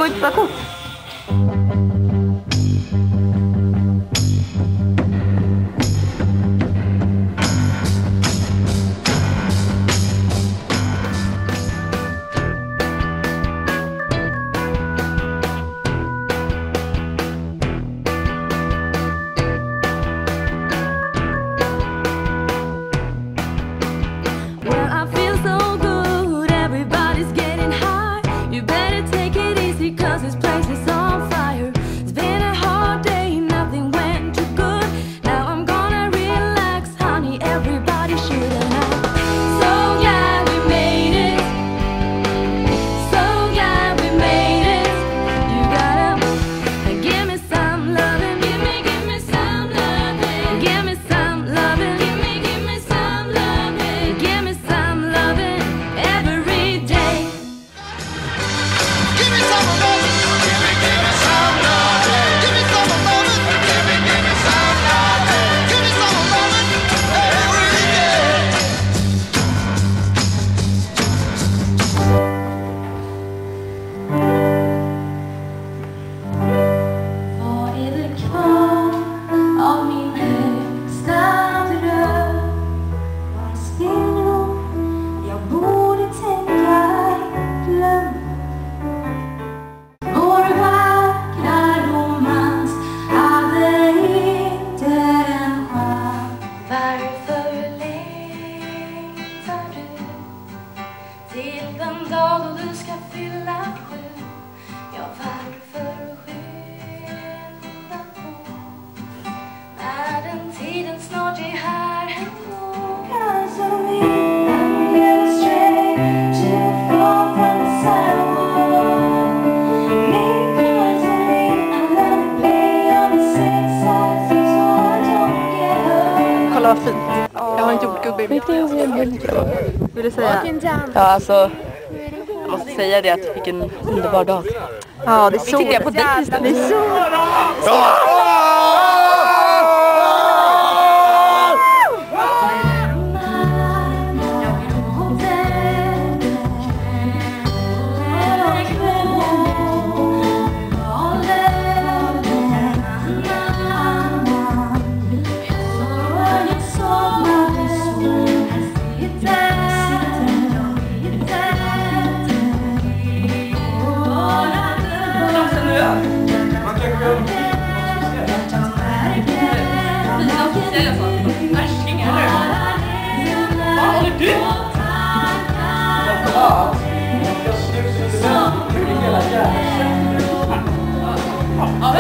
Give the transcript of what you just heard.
inte ta kort. Till den dag då du ska fylla 7. Ja, varför skynda på? När den tiden snart är här ändå. Kolla vad fint. Jag har en jordgubbe i mitt. Vill du säga? Ja, alltså, jag måste säga det att vilken underbar dag. Ja, det är så. Vi tittar på dig istället. Det är så. Ja,